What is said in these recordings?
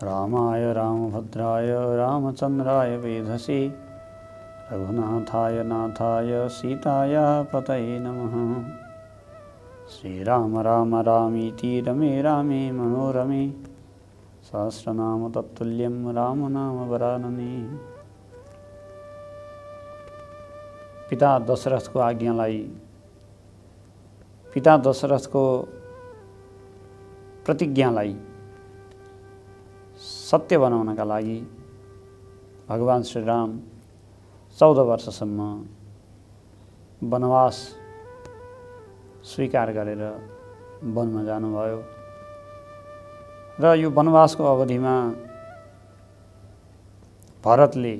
रामाय रामभद्राय रामचन्द्राय वेधसे रघुनाथाय नाथाय सीताय पतये नमः। श्रीराम राम रामीति रमे रामे मनोरमे सहस्रनाम तत्तुल्यं राम नाम वरानने। पिता दशरथको आज्ञालाई, पिता दशरथको प्रतिज्ञालाई सत्य बनाउनका लागि भगवान श्रीराम 14 वर्षसम्म वनवास स्वीकार गरेर वनमा जानुभयो र यो वनवासको अवधिमा भरतले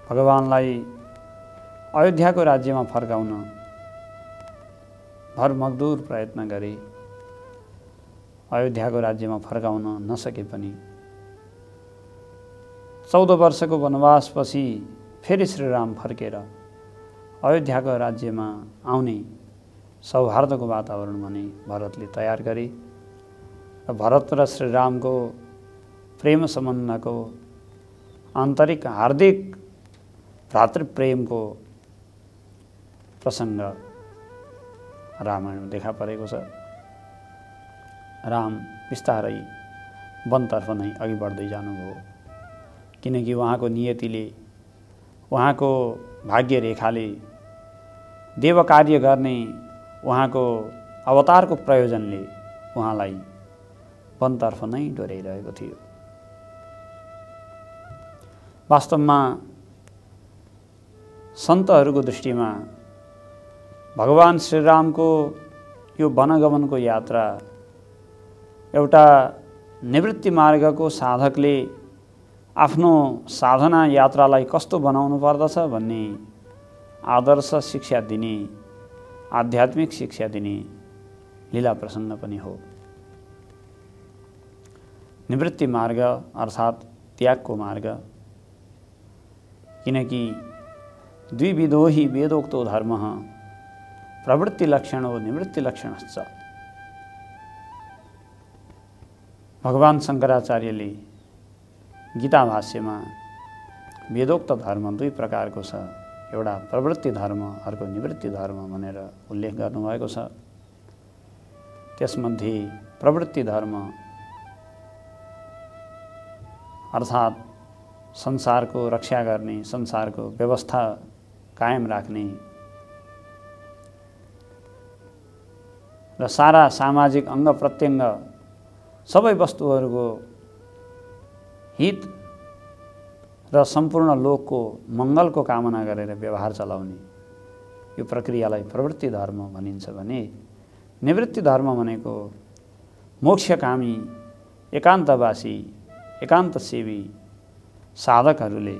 भगवानलाई अयोध्याको राज्यमा फर्काउन भरमग्दुर प्रयत्न गरे। अयोध्याको राज्यमा फर्काउन नसके पनि 14 वर्षको वनवासपछि फेरि श्रीराम फर्केर अयोध्याको राज्यमा आउने सौहार्दको वातावरण भने भरतले तयार गरे र भरत र श्रीरामको प्रेम सम्बन्धको आन्तरिक हार्दिक भ्रातृप्रेमको प्रसङ्ग रामायणमा देखा परेको छ। राम बिस्तारै वनतर्फ नै अघि बढ्दै जानुभयो, किनकि उहाँको नियतिले, उहाँको भाग्य रेखाले, देव कार्य गर्ने उहाँको अवतारको प्रयोजनले उहाँलाई वनतर्फ नै डोर्याइरहेको थियो। वास्तवमा सन्तहरूको दृष्टिमा भगवान श्रीरामको यो वनगमनको यात्रा एउटा निवृत्ति मार्गको साधकले आफ्नो साधना यात्रालाई कस्तो बनाउनु पर्दछ भन्ने आदर्श शिक्षा दिने, आध्यात्मिक शिक्षा दिने लीला प्रसङ्ग पनि हो। निवृत्ति मार्ग अर्थात् त्यागको मार्ग, किनकि द्विविधो हि वेदोक्तो धर्मः प्रवृत्ति लक्षणो निवृत्ति लक्षणश्च। भगवान शङ्कराचार्यले गीता भाष्यमा वेदोक्त धर्म दुई प्रकारको छ, एउटा प्रवृत्ति धर्म, अर्को निवृत्ति धर्म भनेर उल्लेख गर्नुभएको छ। त्यसमध्ये प्रवृत्ति धर्म अर्थात् संसारको रक्षा गर्ने, संसारको व्यवस्था कायम राख्ने र सारा सामाजिक अङ्ग प्रत्यङ्ग सबै वस्तुहरूको हित र सम्पूर्ण लोकको मङ्गलको कामना गरेर व्यवहार चलाउने यो प्रक्रियालाई प्रवृत्ति धर्म भनिन्छ भने निवृत्ति धर्म भनेको मोक्षकामी, एकान्तवासी, एकान्तसेवी साधकहरूले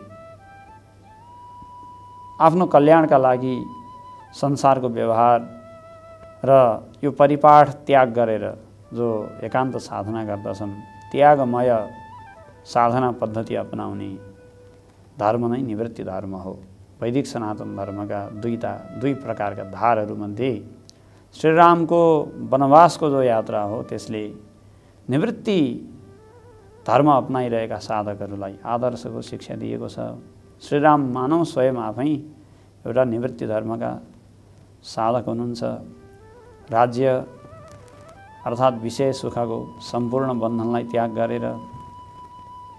आफ्नो कल्याणका लागि संसारको व्यवहार र यो परिपाठ त्याग गरेर जो एकान्त साधना गर्दछन्, त्यागमय साधना पद्धति अपनाउने धर्म नै निवृत्ति धर्म हो। वैदिक सनातन धर्मका दुई प्रकारका धारहरूमध्ये श्रीरामको वनवासको जो यात्रा हो त्यसले निवृत्ति धर्म अपनाइरहेका साधकहरूलाई आदर्शको शिक्षा दिएको छ। श्रीराम मानव स्वयं आफै एउटा निवृत्ति धर्मका साधक हुनुहुन्छ। राज्य अर्थात् विषय सुखको सम्पूर्ण बन्धनलाई त्याग गरेर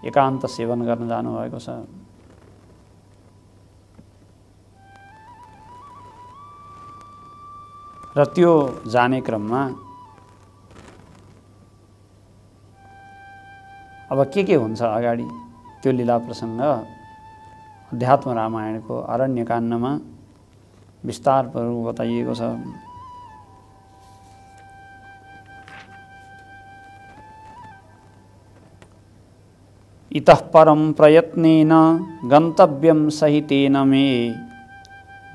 एकान्त सेवन गर्न जानुभएको छ। र त्यो जाने क्रममा अब के हुन्छ अगाडि त्यो लीला प्रसङ्ग अध्यात्म रामायणको अरण्यकाण्डमा विस्तारपूर्वक बताइएको छ। इतः परं प्रयत्नेन गन्तव्यं सहितेन मे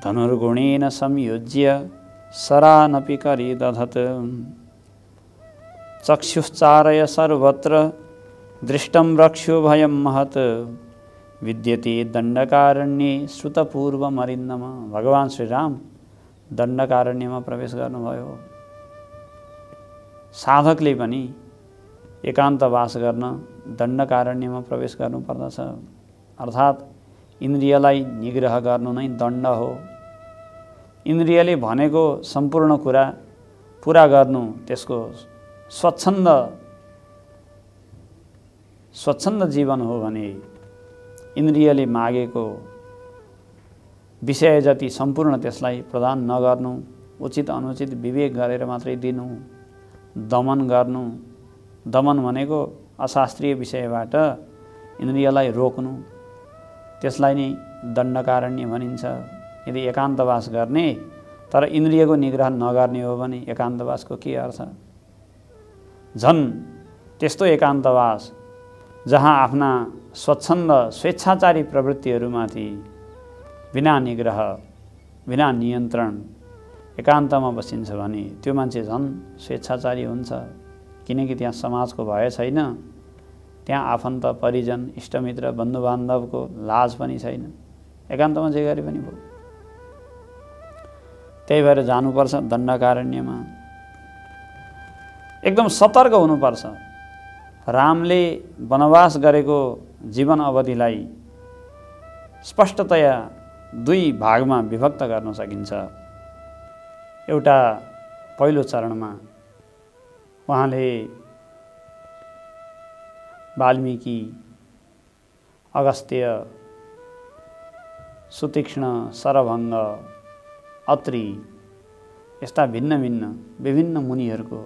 धनुर्गुणेन संयोज्य शरानपि करे दधत् चक्षुश्चारय सर्वत्र दृष्टं रक्ष्यो भयं महत् विद्यते दण्डकारण्ये श्रुतपूर्वमरिन्दम। भगवान श्रीराम दण्डकारण्यमा प्रवेश गर्नुभयो। साधकले पनि एकान्तवास गर्न दण्डकारण्यमा प्रवेश गर्नुपर्दछ। अर्थात् इन्द्रियलाई निग्रह गर्नु नै दण्ड हो। इन्द्रियले भनेको सम्पूर्ण कुरा पुरा गर्नु त्यसको स्वच्छन्द जीवन हो भने इन्द्रियले मागेको विषय जति सम्पूर्ण त्यसलाई प्रदान नगर्नु, उचित अनुचित विवेक गरेर मात्रै दिनु, दमन गर्नु। दमन भनेको अशास्त्रीय विषयबाट इन्द्रियलाई रोक्नु, त्यसलाई नै दण्डकारण्य भनिन्छ। यदि एकान्तवास गर्ने तर इन्द्रियको निग्रह नगर्ने हो भने एकान्तवासको के अर्थ? झन् त्यस्तो एकान्तवास जहाँ आफ्ना स्वच्छन्द स्वेच्छाचारी प्रवृत्तिहरूमाथि बिना निग्रह बिना नियन्त्रण एकान्तमा बसिन्छ भने त्यो मान्छे झन् स्वेच्छाचारी हुन्छ। किनकि त्यहाँ समाजको भय छैन, त्यहाँ आफन्त परिजन इष्टमित्र बन्धुबान्धवको लाज पनि छैन, एकान्तमा जे गरे पनि भयो। त्यही भएर जानुपर्छ दण्डकारण्यमा। एकदम सतर्क हुनुपर्छ। रामले वनवास गरेको जीवन अवधिलाई स्पष्टतया दुई भागमा विभक्त गर्न सकिन्छ। एउटा पहिलो चरणमा उहाँले वाल्मीकि, अगस्त्य, सुतीक्ष्ण, शरभङ्ग, अत्रि यस्ता विभिन्न मुनिहरूको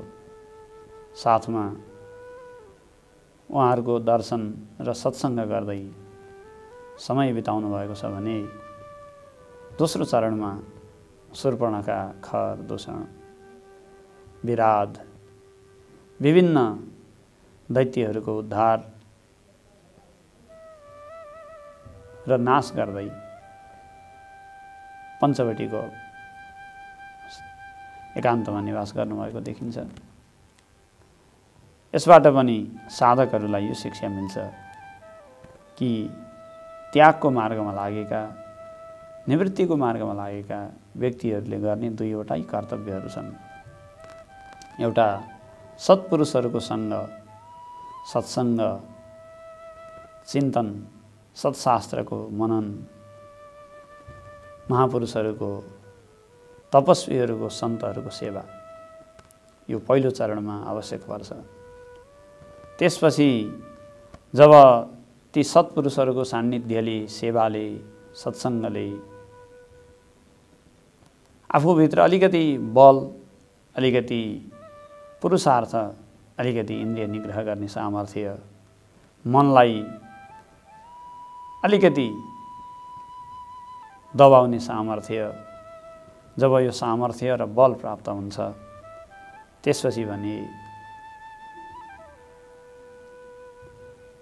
साथमा उहाँहरूको दर्शन र सत्सङ्ग गर्दै समय बिताउनु भएको छ भने दोस्रो चरणमा शूर्पणखा, खर, दूषण, विराध विभिन्न दैत्यहरूको उद्धार र नाश गर्दै पञ्चवटीको एकान्तमा निवास गर्नुभएको देखिन्छ। यसबाट पनि साधकहरूलाई यो शिक्षा मिल्छ कि त्यागको मार्गमा लागेका, निवृत्तिको मार्गमा लागेका व्यक्तिहरूले गर्ने दुईवटै कर्तव्यहरू छन्। एउटा सत्पुरुषहरूको सँग, सत्सङ्ग, चिन्तन, सत्शास्त्रको मनन, महापुरुषहरूको, तपस्वीहरूको, सन्तहरूको सेवा, यो पहिलो चरणमा आवश्यक पर्छ। त्यसपछि जब ती सत्पुरुषहरूको सान्निध्यले, सेवाले, सत्सङ्गले आफूभित्र अलिकति बल, अलिकति पुरुषार्थ, अलिकति इन्द्रिय निग्रह गर्ने सामर्थ्य, मनलाई अलिकति दबाउने सामर्थ्य, जब यो सामर्थ्य र बल प्राप्त हुन्छ त्यसपछि भने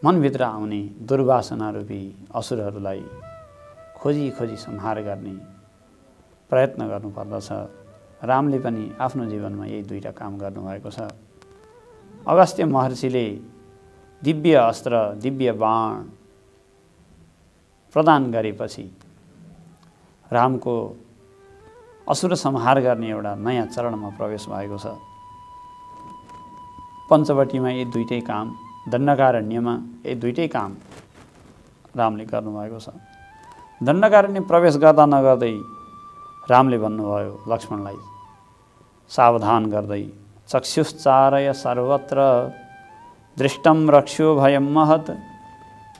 मनभित्र आउने दुर्वासना रूपी असुरहरूलाई खोजी खोजी संहार गर्ने प्रयत्न गर्नुपर्दछ। रामले पनि आफ्नो जीवनमा यही दुईटा काम गर्नुभएको छ। अगस्त्य महर्षिले दिव्य अस्त्र, दिव्य बाण प्रदान गरेपछि रामको असुर संहार गर्ने एउटा नयाँ चरणमा प्रवेश भएको छ। पञ्चवटीमा यी दुईटै काम, दण्डकारण्यमा यी दुईटै काम रामले गर्नुभएको छ। दण्डकारण्य प्रवेश गर्दा नगर्दै रामले भन्नुभयो लक्ष्मणलाई सावधान गर्दै, चक्षुश्चारय सर्वत्र दृष्टं रक्ष्यो भयं महत्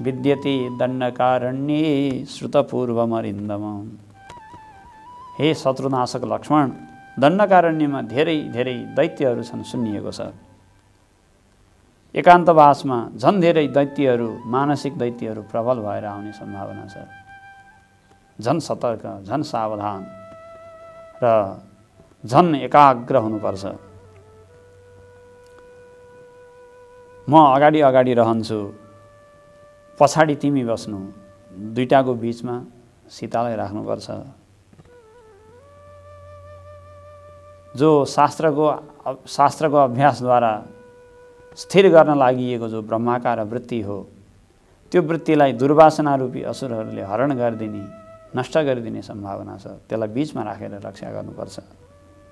विद्यते दण्डकारण्ये श्रुतपूर्वमरिन्दम। हे शत्रुनाशक लक्ष्मण, दण्डकारण्यमा धेरै धेरै दैत्यहरू छन् सुनिएको छ। एकान्तवासमा झन् धेरै दैत्यहरू, मानसिक दैत्यहरू प्रबल भएर आउने सम्भावना छ। झन् सतर्क, झन् सावधान र झन् एकाग्र हुनुपर्छ। म अगाडि अगाडि रहन्छु, पछाडि तिमी बस्नु, दुईटाको बीचमा सीतालाई राख्नुपर्छ। जो शास्त्रको अभ्यासद्वारा स्थिर गर्न लागि जो ब्रह्माकार वृत्ति हो, त्यो वृत्तिलाई दुर्वासना रूपी असुरहरूले हरण गरिदिने, नष्ट गरिदिने सम्भावना छ। त्यसलाई बीचमा राखेर रक्षा गर्नुपर्छ।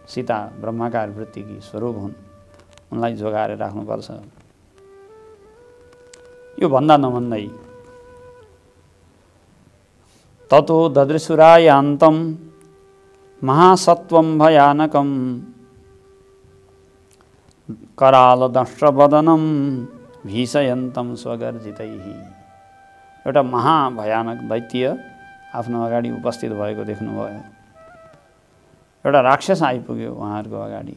सीता ब्रह्माकार वृत्तिकी स्वरूप हुन्, उनलाई जोगाएर राख्नुपर्छ। यो भन्दा नभन्दै ततो ददृशुरायान्तं महासत्वं भयानकं करालदंष्ट्रवदनं भीषयन्तं स्वगर्जितैः। एउटा महाभयानक दैत्य आफ्नो अगाडि उपस्थित भएको देख्नुभयो। एउटा राक्षस आइपुग्यो उहाँहरूको अगाडि।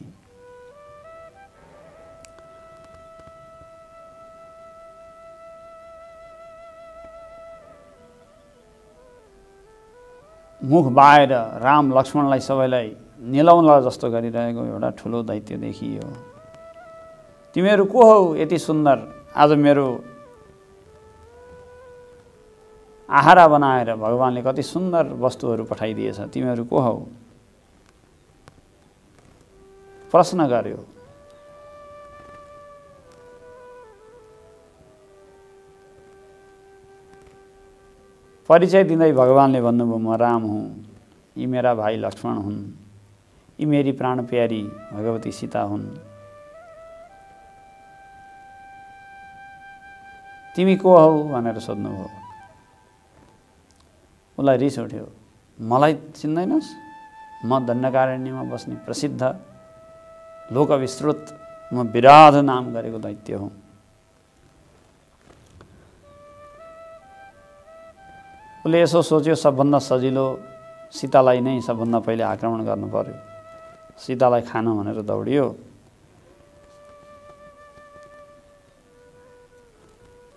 मुख बाएर राम लक्ष्मणलाई सबैलाई निलाउला जस्तो गरिरहेको एउटा ठुलो दैत्य देखियो। तिमीहरू को हौ यति सुन्दर, आज मेरो आहारा बनाएर भगवानले कति सुन्दर वस्तुहरू पठाइदिएछ, तिमीहरू को हौ? प्रश्न गर्यो। परिचय दिँदै भगवानले भन्नुभयो, म राम हुँ, यी मेरा भाइ लक्ष्मण हुन्, यी मेरी प्राण प्यारी भगवती सीता हुन्। तिमी को हौ भनेर सोध्नुभयो। उसलाई रिस उठ्यो, मलाई चिन्दैनस्? म दण्डकारण्यमा बस्ने प्रसिद्ध लोकविस्तृत म विराध नाम गरेको दैत्य हुँ। उसले यसो सोच्यो, सबभन्दा सजिलो सीतालाई नै सबभन्दा पहिले आक्रमण गर्नु पर्यो, सीतालाई खान भनेर दौडियो।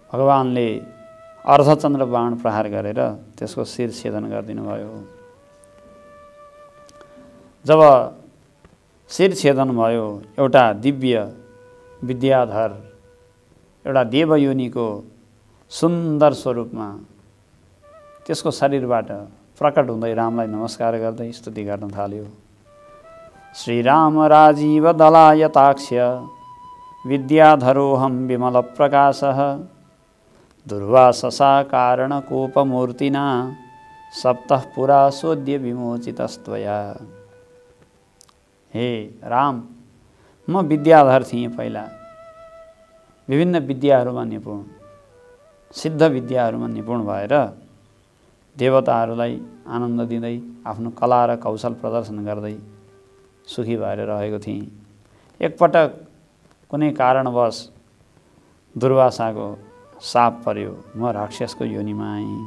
भगवानले अर्धचन्द्र बाण प्रहार गरेर त्यसको शिर छेदन गरिदिनु भयो। जब शिर छेदन भयो, एउटा दिव्य विद्याधर, एउटा देवयोनिको सुन्दर स्वरूपमा त्यसको शरीरबाट प्रकट हुँदै रामलाई नमस्कार गर्दै स्तुति गर्न थाल्यो। श्रीराम राजीव दलायताक्ष विद्याधरोऽहं विमल प्रकाशः दुर्वाससा कारणकोपमूर्तिना सप्तः पुरा सोद्य विमोचितस्त्वया। हे राम, म विद्याधर थिएँ पहिला, विभिन्न विद्याहरूमा निपुण, सिद्ध विद्याहरूमा निपुण भएर देवताहरूलाई आनन्द दिँदै आफ्नो कला र कौशल प्रदर्शन गर्दै सुखी भएर रहेको थिएँ। एकपटक कुनै कारणवश दुर्वासाको शाप पर्यो, म राक्षसको योनिमा आएँ।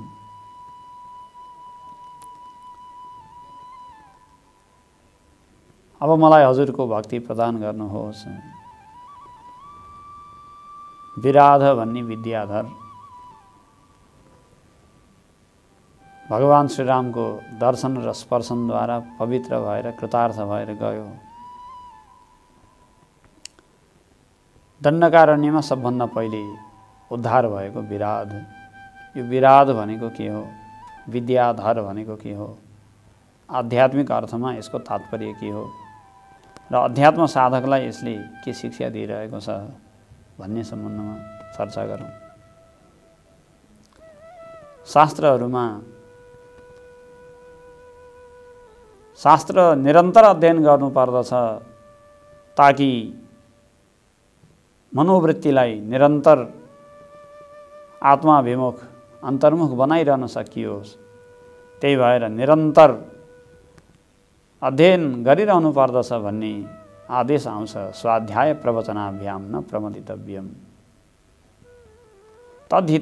अब मलाई हजुरको भक्ति प्रदान गर्नुहोस्। विराध भन्ने विद्याधर भगवान श्रीरामको दर्शन र स्पर्शनद्वारा पवित्र भएर कृतार्थ भएर गयो। दण्डकारण्यमा सबभन्दा पहिले उद्धार भएको विराध। यो विराध भनेको के हो, विद्याधर भनेको के हो, आध्यात्मिक अर्थमा यसको तात्पर्य के हो र अध्यात्म साधकलाई यसले के शिक्षा दिइरहेको छ भन्ने सम्बन्धमा चर्चा गरौँ। शास्त्र निरन्तर अध्ययन गर्नुपर्दछ ताकि मनोवृत्तिलाई निरन्तर आत्माभिमुख अन्तर्मुख बनाइरहन सकियोस्। त्यही भएर निरन्तर अध्ययन गरिरहनु पर्दछ भन्ने आदेश आउँछ। स्वाध्याय प्रवचनाभ्याम न प्रमदितव्यम तद्धि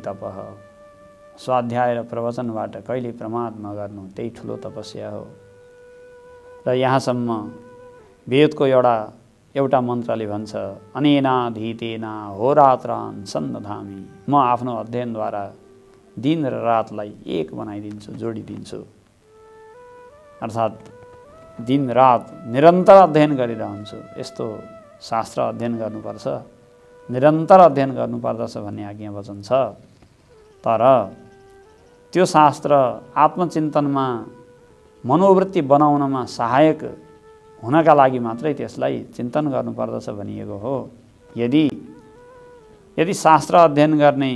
तपः। स्वाध्याय र प्रवचनबाट कहिले प्रमाद नगर्नु, त्यही ठुलो तपस्या हो। र यहाँसम्म वेदको एउटा मन्त्रले भन्छ, अनेनाधीतेना होरात्रान् सन्दधामि। म आफ्नो अध्ययनद्वारा दिन र रातलाई एक बनाइदिन्छु, जोडिदिन्छु। अर्थात् दिन रात निरन्तर अध्ययन गरिरहन्छु। यस्तो शास्त्र अध्ययन गर्नुपर्छ, निरन्तर अध्ययन गर्नुपर्दछ भन्ने आज्ञा वचन छ। तर त्यो शास्त्र आत्मचिन्तनमा मनोवृत्ति बनाउनमा सहायक हुनका लागि मात्रै त्यसलाई चिन्तन गर्नुपर्दछ भनिएको हो। यदि शास्त्र अध्ययन गर्ने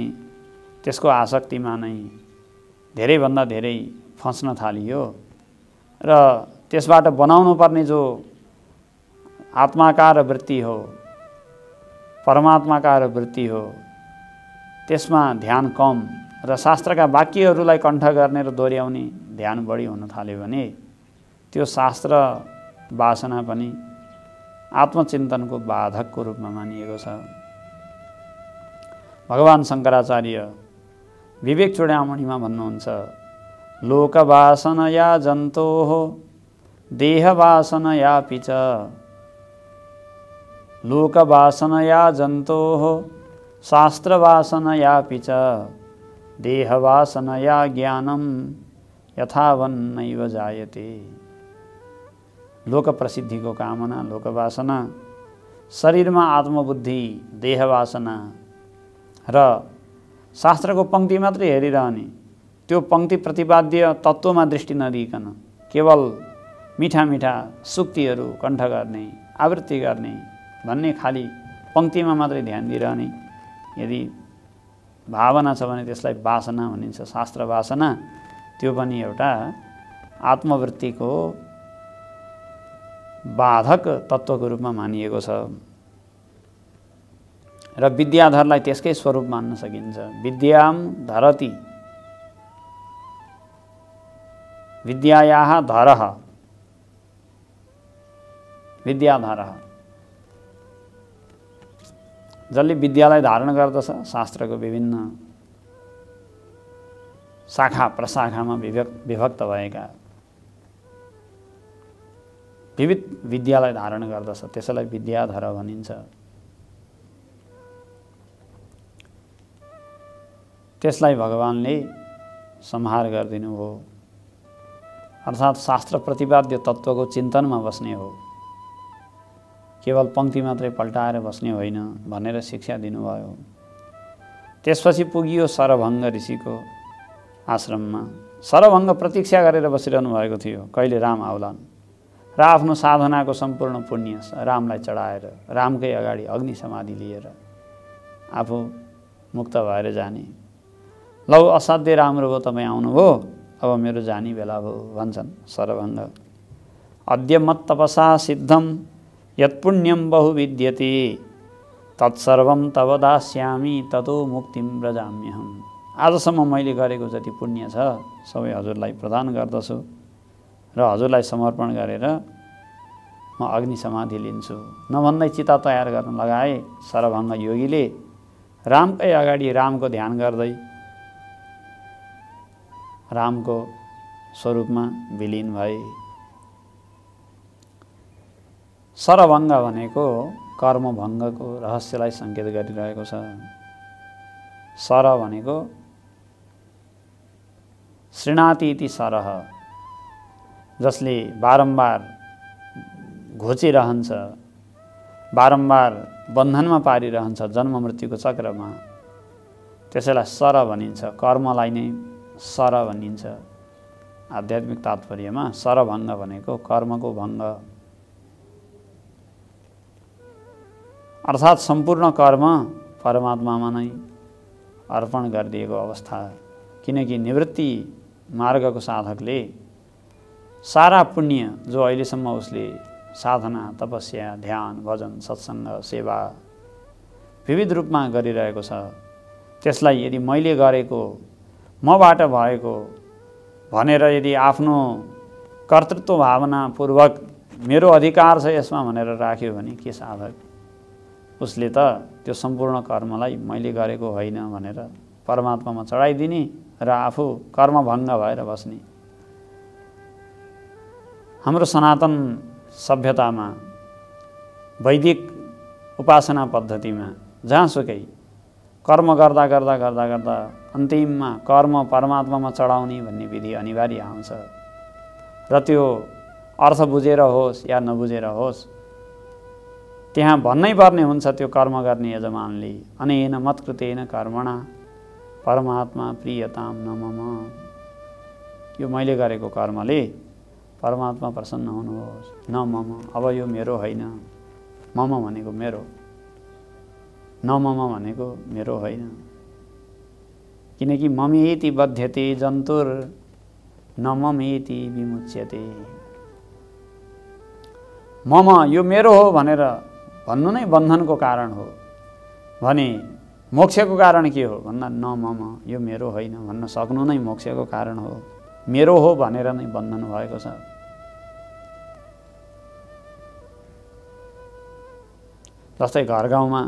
त्यसको आसक्तिमा नै धेरैभन्दा धेरै फस्न थालियो र त्यसबाट बनाउनु पर्ने जो आत्माकार वृत्ति हो, परमात्माकार वृत्ति हो, त्यसमा ध्यान कम र शास्त्रका वाक्यहरूलाई कण्ठ गर्ने र दोहोऱ्याउने ध्यान बढी हुन थाल्यो भने त्यो शास्त्र वासना पनि आत्मचिन्तनको बाधकको रूपमा मानिएको छ। भगवान शङ्कराचार्य विवेक चूडामणिमा भन्नुहुन्छ, लोकवासनया जन्तोः देहवासनयापि च, लोकवासनया जन्तोः शास्त्रवासनयापि च, देहवासनया ज्ञानं यथावन्नैव जायते। लोक प्रसिद्धिको कामना, लोकवासना, शरीरमा आत्मबुद्धि, देहवासना र शास्त्रको पङ्क्ति मात्रै हेरिरहने, त्यो पङ्क्ति प्रतिपाद्य तत्त्वमा दृष्टि नदिइकन केवल मिठा मिठा सुक्तिहरू कण्ठ गर्ने, आवृत्ति गर्ने भन्ने खाली पङ्क्तिमा मात्रै ध्यान दिइरहने यदि भावना छ भने त्यसलाई वासना भनिन्छ। शास्त्र वासना त्यो पनि एउटा आत्मवृत्तिको बाधक तत्त्वको रूपमा मानिएको छ र विद्याधरलाई त्यसकै स्वरूप मान्न सकिन्छ। विद्याम धरति, विद्यायाः धरः, विद्याधरः, जसले विद्यालाई धारण गर्दछ, शास्त्रको विभिन्न शाखा प्रशाखामा विभक्त भएका विविध विद्यालाई धारण गर्दछ, त्यसैलाई विद्याधर भनिन्छ। त्यसलाई भगवानले संहार गरिदिनु हो, अर्थात् शास्त्र प्रतिपाद्य तत्त्वको चिन्तनमा बस्ने हो, केवल पङ्क्ति मात्रै पल्टाएर बस्ने होइन भनेर शिक्षा दिनुभयो। त्यसपछि पुगियो सरभङ्ग ऋषिको आश्रममा। सरभङ्ग प्रतीक्षा गरेर बसिरहनु भएको थियो कहिले राम आउलान् र आफ्नो साधनाको सम्पूर्ण पुण्य रामलाई चढाएर रामकै अगाडि अग्नि समाधि लिएर आफू मुक्त भएर जाने। लौ असाध्य राम्रो भयो, तपाईँ आउनुभयो, अब मेरो जाने बेला भयो भन्छन् सरभङ्ग। अद्य मत् तपसा सिद्धम यत्पुण्यम बहु विद्यते तत्सर्वम तव दास्यामि ततो मुक्तिम व्रजाम्यहम्। आजसम्म मैले गरेको जति पुण्य छ सबै हजुरलाई प्रदान गर्दछु र हजुरलाई समर्पण गरेर म अग्नि समाधि लिन्छु। नभन्दै चिता तयार गर्न लगाए सरभङ्ग योगीले रामकै अगाडि रामको ध्यान गर्दै रामको स्वरूपमा विलीन भए। सरभङ्ग भनेको कर्मभङ्गको रहस्यलाई सङ्केत गरिरहेको छ। सर भनेको श्रृणाति इति सरह, जसले बारम्बार घोचिरहन्छ, बारम्बार बन्धनमा पारिरहन्छ जन्म मृत्युको चक्रमा, त्यसैलाई सर भनिन्छ। कर्मलाई नै सर भनिन्छ। आध्यात्मिक तात्पर्यमा सरभङ्ग भनेको कर्मको भङ्ग, अर्थात् सम्पूर्ण कर्म परमात्मामा नै अर्पण गरिदिएको अवस्था। किनकि निवृत्ति मार्गको साधकले सारा पुण्य जो अहिलेसम्म उसले साधना, तपस्या, ध्यान, भजन, सत्सङ्ग, सेवा विविध रूपमा गरिरहेको छ, त्यसलाई यदि मैले गरेको, मबाट भएको भनेर यदि आफ्नो कर्तृत्व भावनापूर्वक मेरो अधिकार छ यसमा भनेर राख्यो भने के साधक उसले त त्यो सम्पूर्ण कर्मलाई मैले गरेको होइन भनेर परमात्मामा चढाइदिने र आफू कर्मभङ्ग भएर बस्ने। हाम्रो सनातन सभ्यतामा वैदिक उपासना पद्धतिमा जहाँसुकै कर्म गर्दा गर्दा गर्दा गर्दा अन्तिममा कर्म परमात्मामा चढाउने भन्ने विधि अनिवार्य आउँछ र त्यो अर्थ बुझेर होस् या नबुझेर होस् त्यहाँ भन्नै पर्ने हुन्छ त्यो कर्म गर्ने यजमानले, अनेन मत्कृतेन कर्मणा परमात्मा प्रियताम न मम। यो मैले गरेको कर्मले परमात्मा प्रसन्न हुनुहोस्, न मम, अब यो मेरो होइन। मम भनेको मेरो, न मम भनेको मेरो होइन। किनकि ममेति बध्यते जन्तुर न ममेति विमुच्यते। मम यो मेरो हो भनेर भन्नु नै बन्धनको कारण हो भने मोक्षको कारण के हो भन्दा न मम, यो मेरो होइन भन्न सक्नु नै मोक्षको कारण हो। मेरो हो भनेर नै बन्धन भएको छ। जस्तै घर गाउँमा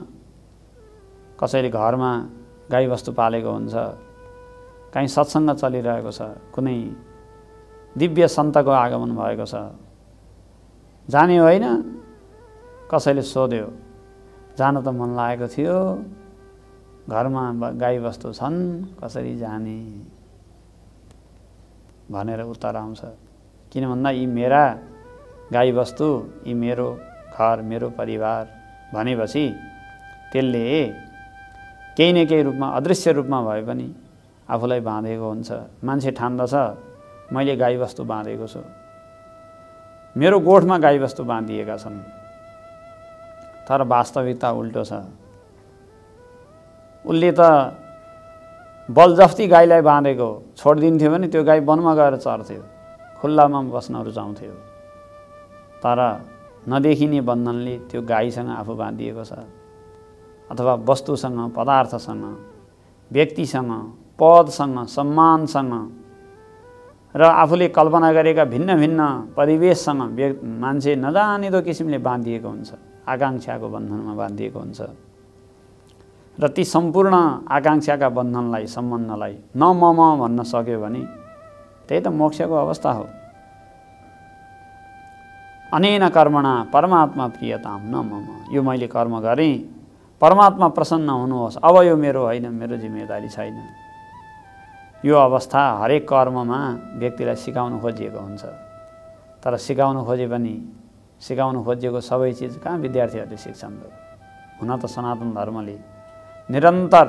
कसैले घरमा गाईबस्तु पालेको हुन्छ, कहीँ सत्सङ्ग चलिरहेको छ, कुनै दिव्य सन्तको आगमन भएको छ, जाने होइन? कसैले सोध्यो, जान त मन लागेको थियो, घरमा गाईबस्तु छन्, कसरी जाने भनेर उत्तर आउँछ। किन भन्दा यी मेरा गाईबस्तु, यी मेरो घर, मेरो परिवार भनेपछि त्यसले केही न केही रूपमा, अदृश्य रूपमा भए पनि आफूलाई बाँधेको हुन्छ। मान्छे ठान्दछ मैले गाईबस्तु बाँधेको छु, मेरो गोठमा गाईबस्तु बाँधिएका छन्, तर वास्तविकता उल्टो छ। उसले त बलजफ्ती गाईलाई बाँधेको, छोडिदिन्थ्यो भने त्यो गाई वनमा गएर चर्थ्यो, खुल्लामा बस्न रुचाउँथ्यो। तर नदेखिने बन्धनले त्यो गाईसँग आफू बाँधिएको छ, अथवा वस्तुसँग, पदार्थसँग, व्यक्तिसँग, पदसँग, सम्मानसँग र आफूले कल्पना गरेका भिन्न भिन्न परिवेशसँग मान्छे नजानिदो किसिमले बाँधिएको हुन्छ, आकाङ्क्षाको बन्धनमा बाँधिएको हुन्छ। र ती सम्पूर्ण आकाङ्क्षाका बन्धनलाई, सम्बन्धलाई न मम भन्न सक्यो भने त्यही त मोक्षको अवस्था हो। अनेन कर्मणा परमात्मा प्रियताम न मम, यो मैले कर्म गरेँ, परमात्मा प्रसन्न हुनुहोस्, अब यो मेरो होइन, मेरो जिम्मेदारी छैन। यो अवस्था हरेक कर्ममा व्यक्तिलाई सिकाउनु खोजिएको हुन्छ। तर सिकाउनु खोजे पनि सिकाउनु खोजिएको सबै चिज कहाँ विद्यार्थीहरूले सिक्छन् त? हुन त सनातन धर्मले निरन्तर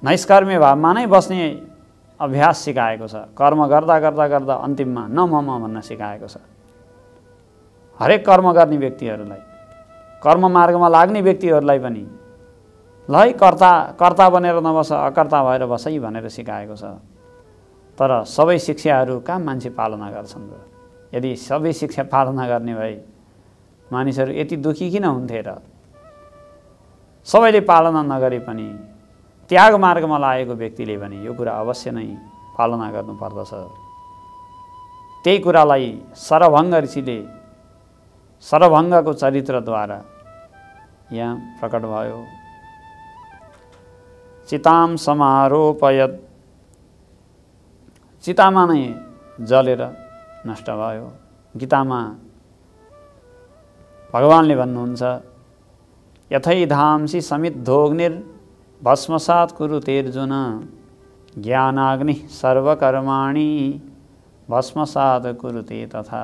नैष्कर्म्य भावमा नै बस्ने अभ्यास सिकाएको छ। कर्म गर्दा गर्दा गर्दा अन्तिममा न मम भन्न सिकाएको छ। हरेक कर्म गर्ने व्यक्तिहरूलाई, कर्म मार्गमा लाग्ने व्यक्तिहरूलाई पनि ल है कर्ता बनेर नबस, अकर्ता भएर बस है भनेर सिकाएको छ। तर सबै शिक्षाहरू कहाँ मान्छे पालना गर्छन् र? यदि सबै शिक्षा पालना गर्ने भए मानिसहरू यति दुखी किन हुन्थे र? सबैले पालना नगरे पनि त्याग मार्गमा लागेको व्यक्तिले पनि यो कुरा अवश्य नै पालना गर्नुपर्दछ। त्यही कुरालाई सरभङ्ग ऋषिले सरभङ्गको चरित्रद्वारा यहाँ प्रकट भयो। चिताम समारोपयत, चितामा नै जलेर नष्ट भयो। गीतामा भगवानले भन्नुहुन्छ यथैधांसि समिद्धोग्निर भस्मसात् कुरुतेर्जुन ज्ञानाग्नि सर्वकर्माणि भस्मसात् कुरुते तथा।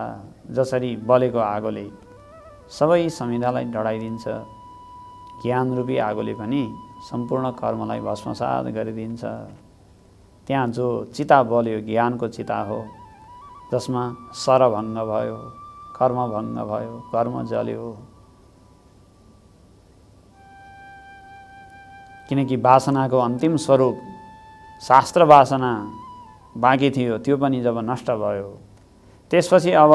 जसरी बलेको आगोले सबै समिधालाई डढाइदिन्छ, ज्ञानरूपी आगोले पनि सम्पूर्ण कर्मलाई भस्मसात गरिदिन्छ। त्यहाँ जो चिता बल्यो ज्ञानको चिता हो, जसमा सरभङ्ग भयो, कर्मभङ्ग भयो, कर्म जल्यो। किनकि वासनाको अन्तिम स्वरूप शास्त्र वासना बाँकी थियो, त्यो पनि जब नष्ट भयो त्यसपछि अब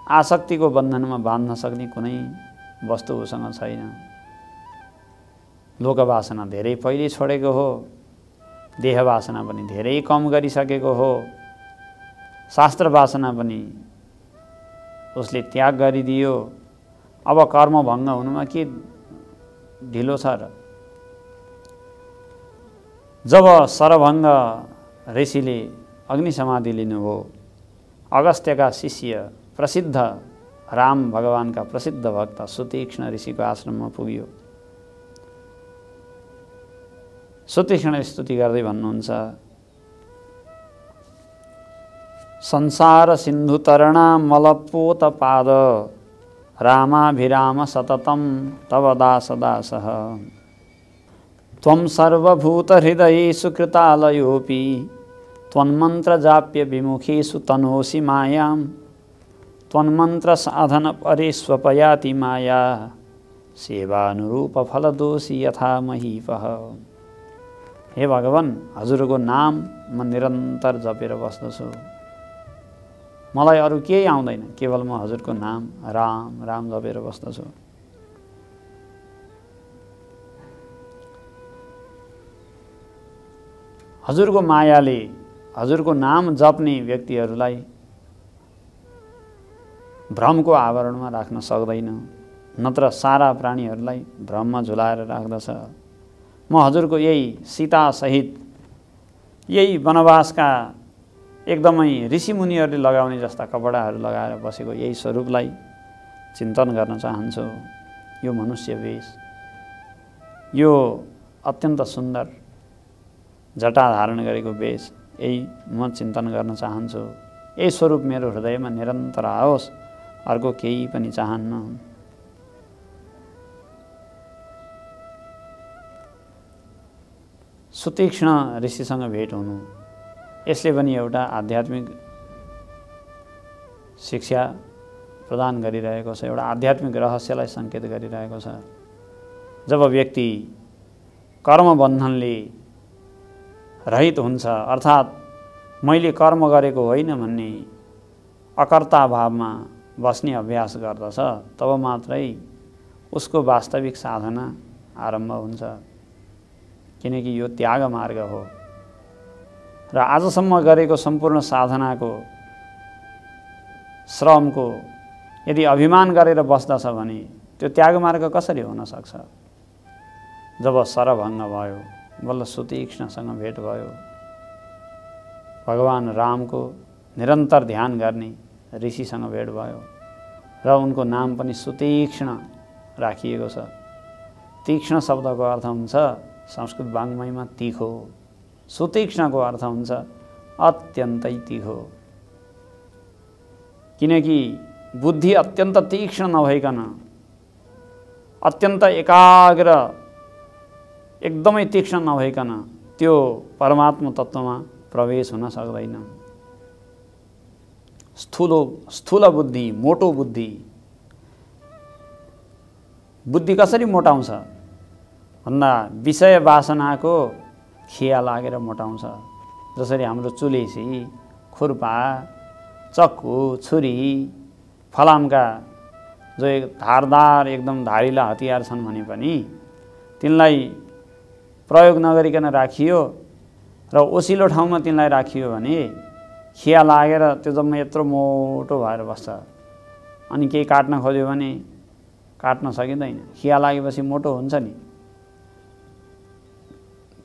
आसक्तिको बन्धनमा बाँध्न सक्ने कुनै वस्तु उसँग छैन। लोकवासना धेरै पहिले छोडेको हो, देहवासना पनि धेरै कम गरिसकेको हो, शास्त्र वासना पनि उसले त्याग गरिदियो। अब कर्मभङ्ग हुनुमा के ढिलो छ र? जब सरभङ्ग ऋषिले अग्नि समाधि लिनुभयो, अगस्त्यका शिष्य प्रसिद्ध राम भगवानका प्रसिद्ध भक्त सुतीक्ष्ण ऋषिको आश्रममा पुग्यो। सुतीक्ष्ण स्तुति गर्दै भन्नुहुन्छ संसार सिन्धु तरणा मलपोत पाद रामाभिराम सततम तव दास दासः त्वं सर्वभूत हृदयेषु कृतालयोऽपि त्वन्मन्त्र जाप्य विमुखेषु तनोसि मायां त्वन्मन्त्र साधन परेष्वपयाति माया सेवानुरूप फलदोषी यथा महीपः। हे भगवान, हजुरको नाम म निरन्तर जपेर बस्दछु, मलाई अरू केही आउँदैन, केवल म हजुरको नाम राम राम जपेर बस्दछु। हजुरको मायाले हजुरको नाम जप्ने व्यक्तिहरूलाई भ्रमको आवरणमा राख्न सक्दैन, नत्र सारा प्राणीहरूलाई भ्रममा झुलाएर राख्दछ। म हजुरको यही सीतासहित यही वनवासका एकदमै ऋषिमुनिहरूले लगाउने जस्ता कपडाहरू लगाएर बसेको यही स्वरूपलाई चिन्तन गर्न चाहन्छु। यो मनुष्य वेश, यो अत्यन्त सुन्दर जटा धारण गरेको वेश, यही म चिन्तन गर्न चाहन्छु। यही स्वरूप मेरो हृदयमा निरन्तर आओस्, अर्को केही पनि चाहन्न। सुतीक्ष्ण ऋषिसँग भेट हुनु, यसले पनि एउटा आध्यात्मिक शिक्षा प्रदान गरिरहेको छ, एउटा आध्यात्मिक रहस्यलाई सङ्केत गरिरहेको छ। जब व्यक्ति कर्मबन्धनले रहित हुन्छ, अर्थात् मैले कर्म गरेको होइन भन्ने अकर्ता भावमा बस्ने अभ्यास गर्दछ, तब मात्रै उसको वास्तविक साधना आरम्भ हुन्छ। किनकि यो त्याग मार्ग हो र आजसम्म गरेको सम्पूर्ण साधनाको श्रमको यदि अभिमान गरेर बस्दछ भने त्यो त्याग मार्ग कसरी हुन सक्छ? जब सरभङ्ग भयो, बल्ल सुतीक्ष्णसँग भेट भयो, भगवान रामको निरन्तर ध्यान गर्ने ऋषिसँग भेट भयो र उनको नाम पनि सुतीक्ष्ण राखिएको छ। तीक्ष्ण शब्दको अर्थ हुन्छ संस्कृत वाङ्मयमा तीखो, सुतीक्ष्णको अर्थ हुन्छ अत्यन्तै तीखो। किनकि बुद्धि अत्यन्त तीक्ष्ण नभइकन, अत्यन्त एकाग्र एकदमै तीक्ष्ण नभइकन त्यो परमात्मा तत्त्वमा प्रवेश हुन सक्दैन। स्थूल बुद्धि, मोटो बुद्धि, बुद्धि कसरी मोटाउँछ भन्दा विषय वासनाको खिया लागेर मोटाउँछ। जसरी हाम्रो चुलेसी, खुर्पा, चक्कु, छुरी, फलामका जो धारदार एकदम धारिला हतियार छन् भने पनि तिनलाई प्रयोग नगरिकन राखियो र ओसिलो ठाउँमा तिनलाई राखियो भने खिया लागेर त्यो जम्मा यत्रो मोटो भएर बस्छ। अनि केही काट्न खोज्यो भने काट्न सकिँदैन, खिया लागेपछि मोटो हुन्छ नि।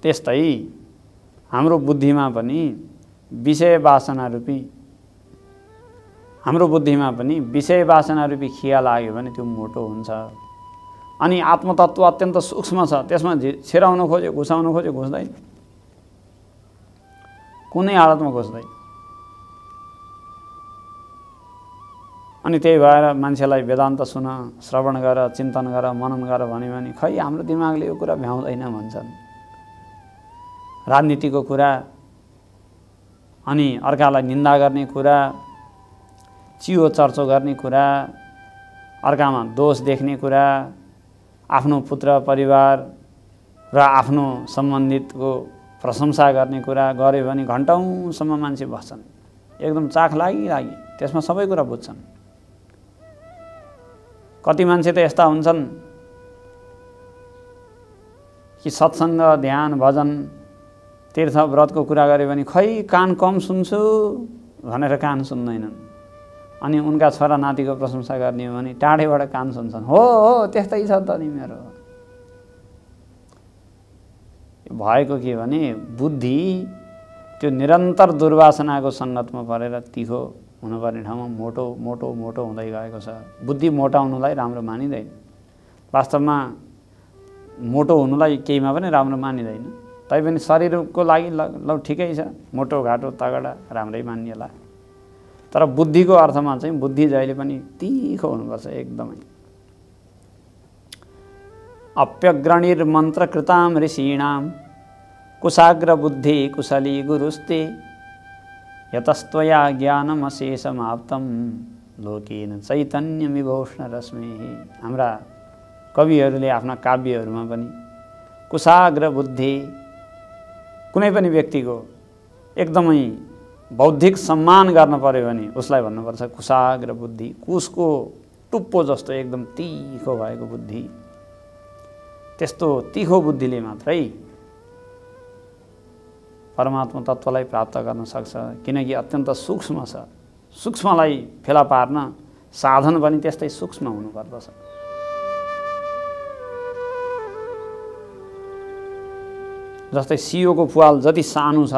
त्यस्तै हाम्रो बुद्धिमा पनि विषय वासना रूपी खिया लाग्यो भने त्यो मोटो हुन्छ। अनि आत्मतत्त्व अत्यन्त सूक्ष्म छ, त्यसमा छिराउन खोज्यो, घुसाउन खोज्यो, घुस्दैन, कुनै हालतमा घुस्दैन। अनि त्यही भएर मान्छेलाई वेदान्त सुन, श्रवण गर, चिन्तन गर, मनन गर भन्यो भने खै हाम्रो दिमागले यो कुरा भ्याउँदैन भन्छन्। राजनीतिको कुरा, अनि अर्कालाई निन्दा गर्ने कुरा, चियो चर्चो गर्ने कुरा, अर्कामा दोष देख्ने कुरा, आफ्नो पुत्र परिवार र आफ्नो सम्बन्धितको प्रशंसा गर्ने कुरा गर्यो भने घन्टौँसम्म मान्छे बस्छन्, एकदम चाख लागि त्यसमा सबै कुरा बुझ्छन्। कति मान्छे त यस्ता हुन्छन् कि सत्सङ्ग, ध्यान, भजन, तीर्थ, व्रतको कुरा गर्यो भने खै कान कम सुन्छु भनेर कान सुन्दैनन्। अनि उनका छोरा नातिको प्रशंसा गर्ने हो भने टाढेबाट कान सुन्छन्। हो त्यस्तै छ त नि मेरो। भएको के भने बुद्धि त्यो निरन्तर दुर्वासनाको सङ्गतमा परेर तीखो हुनुपर्ने ठाउँमा मोटो मोटो मोटो हुँदै गएको छ। बुद्धि मोटाउनुलाई राम्रो मानिँदैन, वास्तवमा मोटो हुनुलाई केहीमा पनि राम्रो मानिँदैन। तैपनि शरीरको लागि ल ठिकै छ, मोटो घाटो तगडा राम्रै मानिएला। तर बुद्धिको अर्थमा चाहिँ बुद्धि जहिले पनि तीखो हुनुपर्छ एकदमै। अप्यग्रणीर मन्त्रकृतां ऋषीणां कुशाग्र बुद्धि कुशली गुरुस्ते यतस्त्वया ज्ञानमशेषमाप्तं लोकेन चैतन्यमिभूष्ण रश्मिः। हाम्रा कविहरूले आफ्ना काव्यहरूमा पनि कुशाग्र बुद्धि, कुनै पनि व्यक्तिको एकदमै बौद्धिक सम्मान गर्न पर्यो भने उसलाई भन्नुपर्छ कुशाग्र बुद्धि। कुशको टुप्पो जस्तो एकदम तीखो भएको बुद्धि, त्यस्तो तीखो बुद्धिले मात्रै परमात्मा तत्त्वलाई प्राप्त गर्न सक्छ, किनकि अत्यन्त सूक्ष्म छ। सूक्ष्मलाई फेला पार्न साधन पनि त्यस्तै सूक्ष्म हुनुपर्दछ। जस्तै सियोको पुवाल जति सानो छ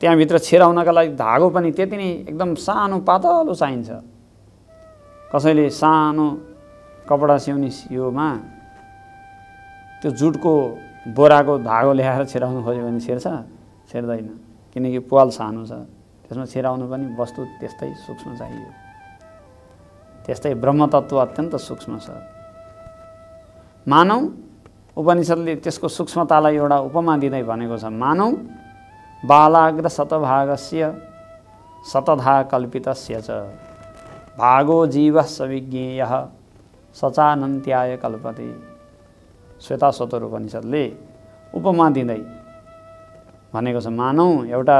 त्यहाँभित्र छिराउनका लागि धागो पनि त्यति नै एकदम सानो पातलो चाहिन्छ। कसैले सानो कपडा सिउने सियोमा त्यो जुटको बोराको धागो ल्याएर छिराउनु खोज्यो भने छिर्छ? छिर्दैन, किनकि पुवाल सानो छ। त्यसमा छिराउनु पनि वस्तु त्यस्तै सूक्ष्म चाहियो। त्यस्तै ब्रह्मतत्त्व अत्यन्त सूक्ष्म छ। मानौ उपनिषदले त्यसको सूक्ष्मतालाई एउटा उपमा दिँदै भनेको छ, मानौ बालाग्र शतभागस्य शतधा कल्पितस्य च भागो जीवः सविज्ञेयः सचानन्त्याय कल्पते। श्वेताश्वतर उपनिषदले उपमा दिँदै भनेको छ, मानौ एउटा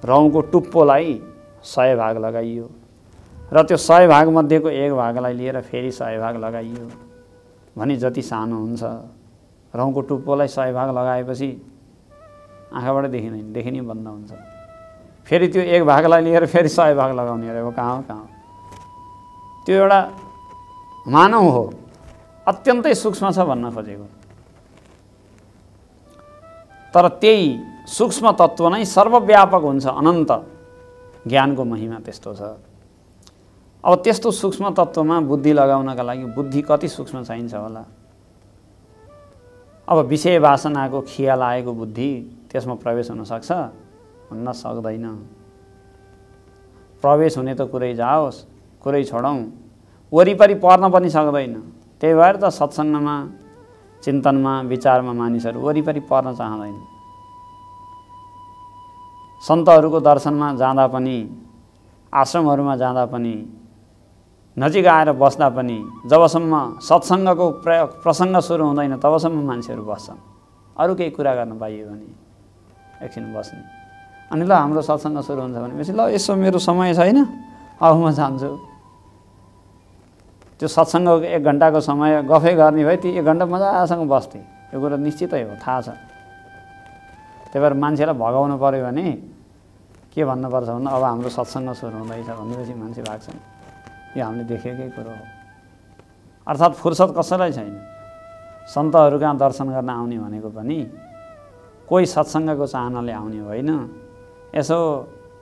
रौँको टुप्पोलाई 100 भाग लगाइयो र त्यो 100 भाग मध्येको 1 भागलाई लिएर फेरि 100 भाग लगाइयो भने जति सानो हुन्छ। रौँको टुप्पोलाई 100 भाग लगाएपछि आँखाबाट देखिँदैन, देखिने बन्द हुन्छ। फेरि त्यो 1 भागलाई लिएर फेरि 100 भाग लगाउने अरे कहाँ हो? त्यो एउटा मानव हो, अत्यन्तै सूक्ष्म छ भन्न खोजेको। तर त्यही सूक्ष्म तत्त्व नै सर्वव्यापक हुन्छ, अनन्त। ज्ञानको महिमा त्यस्तो छ। अब त्यस्तो सूक्ष्म तत्त्वमा बुद्धि लगाउनका लागि बुद्धि कति सूक्ष्म चाहिन्छ होला? अब विषय वासनाको खिया लागेको बुद्धि त्यसमा प्रवेश हुन सक्छ? हुन सक्दैन। प्रवेश हुने त कुरै जाओस्, कुरै छोडौँ, वरिपरि पर्न पनि सक्दैन। त्यही भएर त सत्सङ्गमा, चिन्तनमा, विचारमा मानिसहरू वरिपरि पर्न चाहँदैन। सन्तहरूको दर्शनमा जाँदा पनि, आश्रमहरूमा जाँदा पनि, नजिक आएर बस्दा पनि जबसम्म सत्सङ्गको प्रसङ्ग सुरु हुँदैन तबसम्म मान्छेहरू बस्छन्। अरू केही कुरा गर्न पाइयो भने एकछिन बस्ने। अनि ल हाम्रो सत्सङ्ग सुरु हुन्छ भनेपछि ल यसो मेरो समय छैन, अब म जान्छु। त्यो सत्सङ्गको 1 घन्टाको समय गफै गर्ने भए ती 1 घन्टा मजासँग बस्थे। यो कुरा निश्चितै हो, थाहा छ। त्यही भएर मान्छेलाई भगाउनु पर्यो भने के भन्नुपर्छ भन्दा अब हाम्रो सत्सङ्ग सुरु हुँदैछ भनेपछि मान्छे भाग्छन्। यो हामीले देखेकै कुरो हो। अर्थात् फुर्सद कसैलाई छैन। सन्तहरू कहाँ दर्शन गर्न आउने भनेको पनि कोही सत्सङ्गको चाहनाले आउने होइन, यसो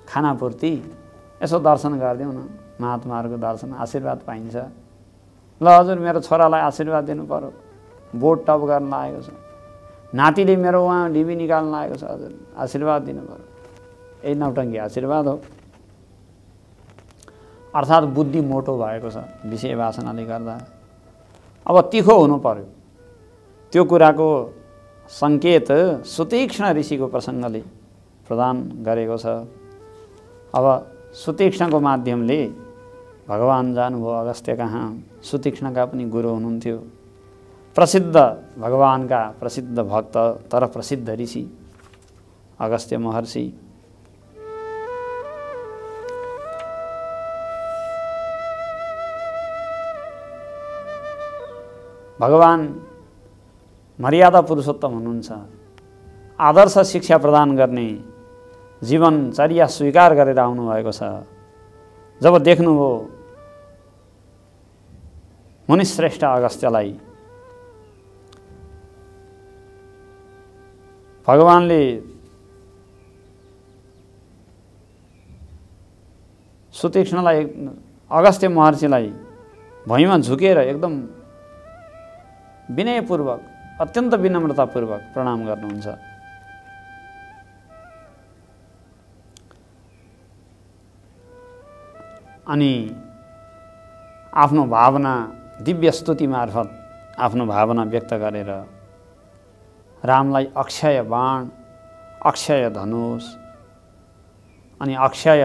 खानापूर्ति, यसो दर्शन गरिदिउँ न, महात्माहरूको दर्शन, आशीर्वाद पाइन्छ। ल हजुर मेरो छोरालाई आशीर्वाद दिनु पर्यो, बोट टप गर्न लागेको छ, नातिले मेरो उहाँ डिबी निकाल्न लागेको छ, हजुर आशीर्वाद दिनु पर्यो। यही नौटङ्की आशीर्वाद हो। अर्थात् बुद्धि मोटो भएको छ विषय वासनाले गर्दा। अब तिखो हुनु पर्यो। त्यो कुराको सङ्केत सुतीक्ष्ण ऋषिको प्रसङ्गले प्रदान गरेको छ। अब सुतीक्ष्णको माध्यमले भगवान जानुभयो अगस्त्य कहाँ। सुतीक्ष्णका पनि गुरु हुनुहुन्थ्यो, प्रसिद्ध भगवानका प्रसिद्ध भक्त तर प्रसिद्ध ऋषि अगस्त्य महर्षि। भगवान मर्यादा पुरुषोत्तम हुनुहुन्छ। आदर्श शिक्षा प्रदान गर्ने जीवनचर्या स्वीकार गरेर आउनुभएको छ। जब देख्नुभयो मुनिश्रेष्ठ अगस्त्यलाई, भगवानले सुतीक्ष्णलाई, अगस्त्य महर्षिलाई भुइँमा झुकेर एकदम विनयपूर्वक, अत्यन्त विनम्रतापूर्वक प्रणाम गर्नुहुन्छ। अनि आफ्नो भावना दिव्य स्तुति मार्फत आफ्नो भावना व्यक्त गरेर रामलाई अक्षय बाण, अक्षय धनुष अनि अक्षय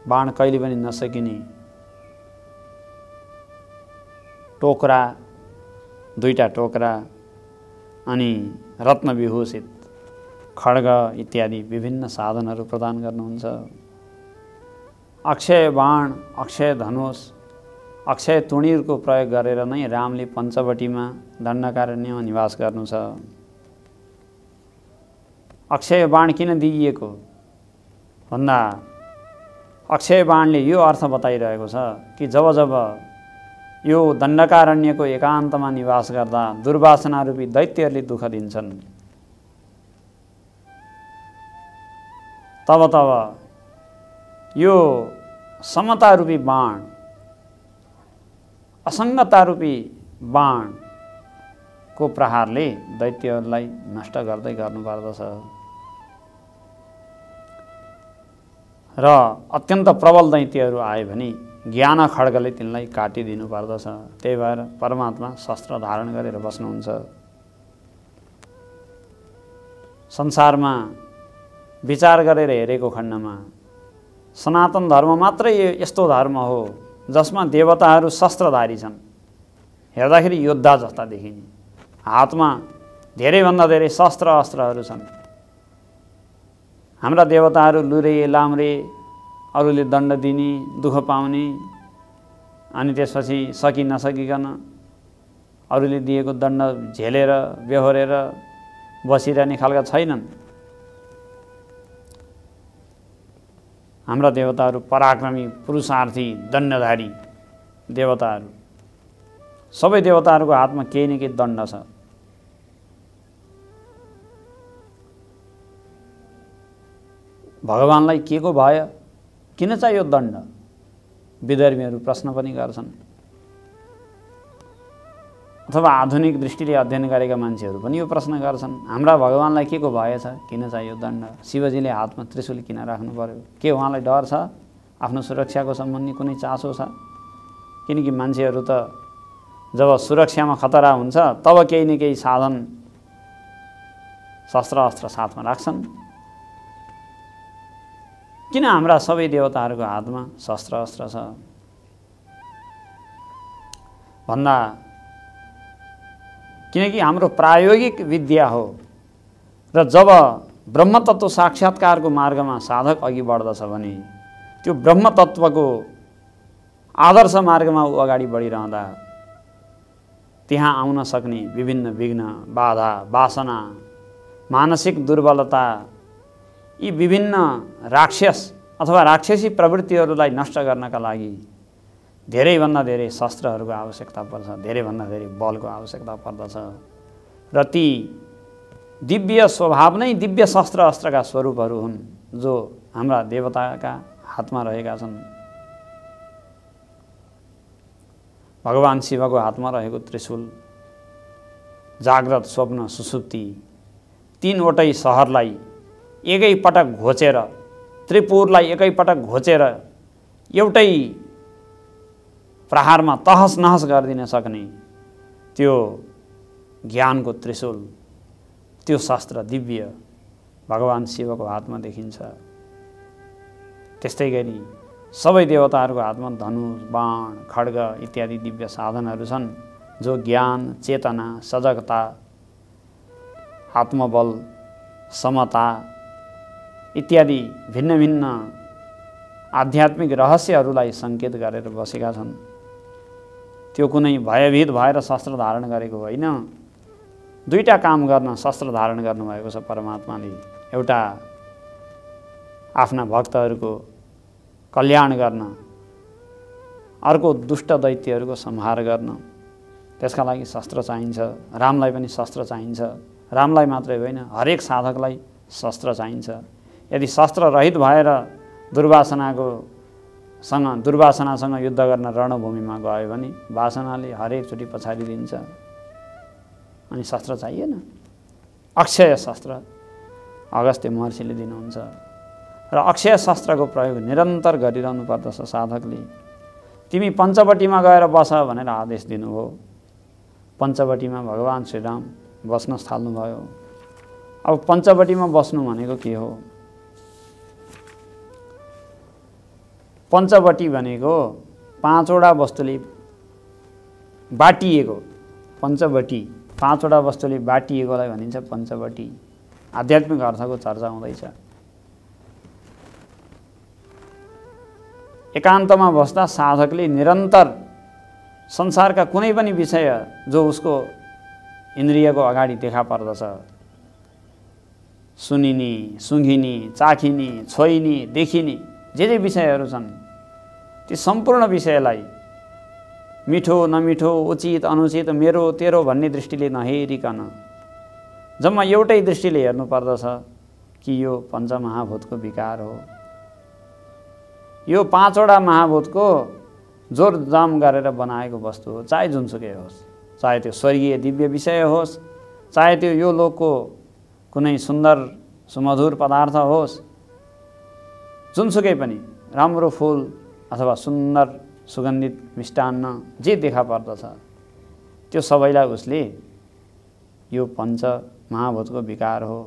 बाण कहिले पनि नसकिने टोकरा, 2टा टोकरा अनि रत्न विभूषित खड्ग इत्यादि विभिन्न साधनहरू प्रदान गर्नुहुन्छ। अक्षय बाण, अक्षय धनुष, अक्षय तुणीरको प्रयोग गरेर नै रामले पञ्चवटीमा दण्डकारण्यमा निवास गर्नु छ। अक्षय बाण किन दिइएको भन्दा अक्षय बाणले यो अर्थ बताइरहेको छ कि जब जब यो दण्डकारण्यको एकान्तमा निवास गर्दा दुर्वासना रूपी दैत्यहरूले दुःख दिन्छन् तब तब यो समता रूपी बाण असङ्गता रूपी बाणको प्रहारले दैत्यहरूलाई नष्ट गर्दै गर्नुपर्दछ र अत्यन्त प्रबल दैत्यहरू आए भने ज्ञान खड्गले तिनलाई काटिदिनु पर्दछ। त्यही भएर परमात्मा शस्त्र धारण गरेर बस्नुहुन्छ। संसारमा विचार गरेर हेरेको खण्डमा सनातन धर्म मात्रै यस्तो धर्म हो जसमा देवताहरू शस्त्रधारी छन्। हेर्दाखेरि योद्धा जस्ता देखिने, हातमा धेरैभन्दा धेरै शस्त्र अस्त्रहरू छन्। हाम्रा देवताहरू लुरे लाम्रे, अरूले दण्ड दिने, दुःख पाउने, अनि त्यसपछि सकि नसकिकन अरूले दिएको दण्ड झेलेर बेहोरेर बसिरहने खालका छैनन्। हाम्रा देवताहरू पराक्रमी, पुरुषार्थी, दण्डधारी देवताहरू। सबै देवताहरूको हातमा केही न केही दण्ड छ। भगवानलाई के को भयो, किन चाहियो दण्ड? विधर्मीहरू प्रश्न पनि गर्छन्, अथवा आधुनिक दृष्टिले अध्ययन गरेका मान्छेहरू पनि यो प्रश्न गर्छन्, हाम्रा भगवानलाई के को भएछ, किन चाहियो दण्ड? शिवजीले हातमा त्रिशूल किन राख्नु पर्यो? के उहाँलाई डर छ? आफ्नो सुरक्षाको सम्बन्धी कुनै चासो छ? किनकि मान्छेहरू त जब सुरक्षामा खतरा हुन्छ तब केही न केही साधन शस्त्र अस्त्र साथमा राख्छन्। किन हाम्रा सबै देवताहरूको हातमा शस्त्र अस्त्र छ भन्दा किनकि हाम्रो प्रायोगिक विद्या हो र जब ब्रह्मतत्व साक्षात्कारको मार्गमा साधक अघि बढ्दछ भने त्यो ब्रह्मतत्वको आदर्श मार्गमा ऊ अगाडि बढिरहँदा त्यहाँ आउन सक्ने विभिन्न विघ्न, बाधा, वासना, मानसिक दुर्बलता, यी विभिन्न राक्षस अथवा राक्षसी प्रवृत्तिहरूलाई नष्ट गर्नका लागि धेरैभन्दा धेरै शस्त्रहरूको आवश्यकता पर्छ, धेरैभन्दा धेरै बलको आवश्यकता पर्दछ। र ती दिव्य स्वभाव नै दिव्य शस्त्र अस्त्रका स्वरूपहरू हुन् जो हाम्रा देवताका हातमा रहेका छन्। भगवान शिवको हातमा रहेको त्रिशूल जाग्रत, स्वप्न, सुसुप्ति तीनवटै सहरलाई एकै पटक घोचेर, त्रिपुरलाई एकै पटक घोचेर एउटै प्रहारमा तहस नहस गरिदिन सक्ने त्यो ज्ञानको त्रिशूल, त्यो शस्त्र दिव्य भगवान शिवको हातमा देखिन्छ। त्यस्तै गरी सबै देवताहरूको हातमा धनुष, बाण, खड्ग इत्यादि दिव्य साधनहरू छन् जो ज्ञान, चेतना, सजगता, आत्मबल, समता इत्यादि भिन्न भिन्न आध्यात्मिक रहस्यहरूलाई सङ्केत गरेर बसेका छन्। त्यो कुनै भयभीत भएर शस्त्र धारण गरेको होइन। दुईटा काम गर्न शस्त्र धारण गर्नुभएको छ परमात्माले। एउटा आफ्ना भक्तहरूको कल्याण गर्न, अर्को दुष्ट दैत्यहरूको संहार गर्न। त्यसका लागि शस्त्र चाहिन्छ। रामलाई पनि शस्त्र चाहिन्छ। रामलाई मात्रै होइन, हरेक साधकलाई शस्त्र चाहिन्छ। यदि शस्त्र रहित भएर दुर्वासनासँग युद्ध गर्न रणभूमिमा गयो भने वासनाले हरेकचोटि पछाडि दिन्छ। अनि शस्त्र चाहिएन। अक्षय शस्त्र अगस्त्य महर्षिले दिनुहुन्छ र अक्षय शस्त्रको प्रयोग निरन्तर गरिरहनु पर्दछ साधकले। तिमी पञ्चवटीमा गएर बस भनेर आदेश दिनुभयो। पञ्चवटीमा भगवान श्रीराम बस्न थाल्नुभयो। अब पञ्चवटीमा बस्नु भनेको के हो? पञ्चवटी भनेको पाँचवटा वस्तुले बाटिएको, पञ्चवटी पाँचवटा वस्तुले बाटिएकोलाई भनिन्छ पञ्चवटी। आध्यात्मिक अर्थको चर्चा हुँदैछ। एकान्तमा बस्दा साधकले निरन्तर संसारका कुनै पनि विषय जो उसको इन्द्रियको अगाडि देखा पर्दछ, सुनिने, सुँघिने, चाखिने, छोइने, देखिने जे विषयहरू छन् ती सम्पूर्ण विषयलाई मिठो नमिठो, उचित अनुचित, मेरो तेरो भन्ने दृष्टिले नहेरिकन जम्मा एउटै दृष्टिले हेर्नुपर्दछ कि यो पञ्चमहाभूतको विकार हो। यो पाँचवटा महाभूतको जोरजाम गरेर बनाएको वस्तु हो, चाहे जुनसुकै होस्, चाहे त्यो स्वर्गीय दिव्य विषय होस्, चाहे त्यो यो लोकको कुनै सुन्दर सुमधुर पदार्थ होस्, जुनसुकै पनि राम्रो फुल अथवा सुन्दर सुगन्धित मिष्टान्न जे देखा पर्दछ त्यो सबैलाई उसले यो पञ्च महाभूतको विकार हो,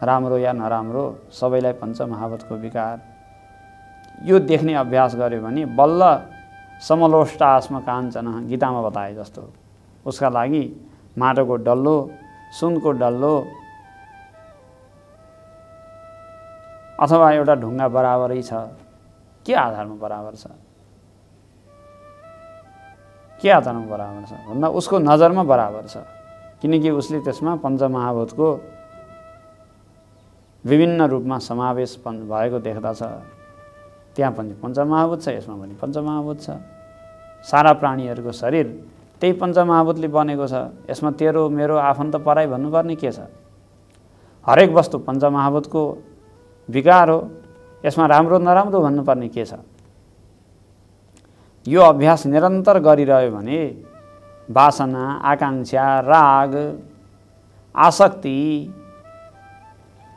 राम्रो या नराम्रो सबैलाई पञ्च महाभूतको विकार। यो देख्ने अभ्यास गर्यो भने बल्ल समलोष्टास्म काञ्चन गीतामा बताए जस्तो उसका लागि माटोको डल्लो, सुनको डल्लो अथवा एउटा ढुङ्गा बराबरै छ। के आधारमा बराबर छ? के आधारमा बराबर छ भन्दा उसको नजरमा बराबर छ, किनकि उसले त्यसमा पञ्चमहाभूतको विभिन्न रूपमा समावेश भएको देख्दछ। त्यहाँ पनि पञ्चमहाभूत छ, यसमा पनि पञ्चमहाभूत छ। सारा प्राणीहरूको शरीर त्यही पञ्चमहाभूतले बनेको छ। यसमा तेरो मेरो आफन्त पराई भन्नुपर्ने के छ? हरेक वस्तु पञ्चमहाभूतको विकार हो, यसमा राम्रो नराम्रो भन्नुपर्ने के छ? यो अभ्यास निरन्तर गरिरह्यो भने वासना, आकांक्षा, राग, आसक्ति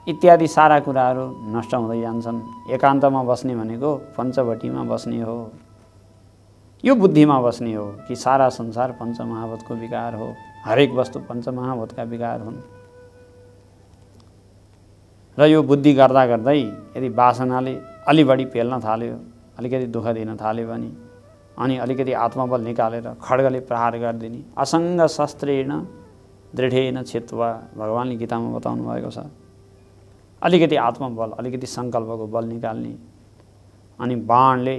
इत्यादि सारा कुराहरू नष्ट हुँदै जान्छन्। एकान्तमा बस्ने भनेको पञ्चवटीमा बस्ने हो, यो बुद्धिमा बस्ने हो कि सारा संसार पञ्चमहाभूतको विकार हो, हरेक वस्तु पञ्चमहाभूतका विकार हुन्। र यो बुद्धि गर्दा गर्दै यदि वासनाले अलि बढी पेल्न थाल्यो, अलिकति दुःख दिन थाल्यो भने अनि अलिकति आत्मबल निकालेर खड्गले प्रहार गरिदिने, असङ्ग शस्त्रेण दृढेन छित्वा भगवानले गीतामा बताउनु भएको छ। अलिकति आत्मबल, अलिकति सङ्कल्पको बल निकाल्ने अनि बाणले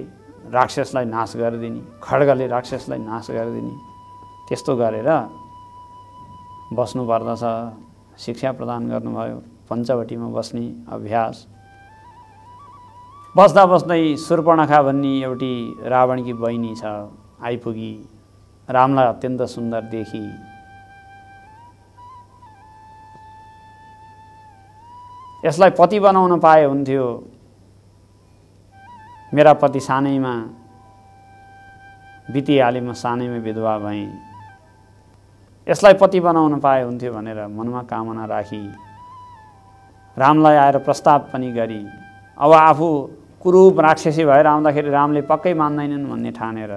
राक्षसलाई नाश गरिदिने, खड्गले राक्षसलाई नाश गरिदिने, त्यस्तो गरेर बस्नुपर्दछ। शिक्षा प्रदान गर्नुभयो पञ्चवटीमा बस्ने अभ्यास। बस्दा बस्दै शूर्पणखा भन्ने एउटी रावणकी बहिनी छ, आइपुगी, रामलाई अत्यन्त सुन्दर देखी। यसलाई पति बनाउन पाए हुन्थ्यो, मेरा पति सानैमा बितिहाले, म सानैमा विधवा भएँ, यसलाई पति बनाउन पाए हुन्थ्यो भनेर मनमा कामना राखी रामलाई आएर प्रस्ताव पनि गरी। अब आफू कुरूप राक्षसी भएर आउँदाखेरि रामले पक्कै मान्दैनन् भन्ने ठानेर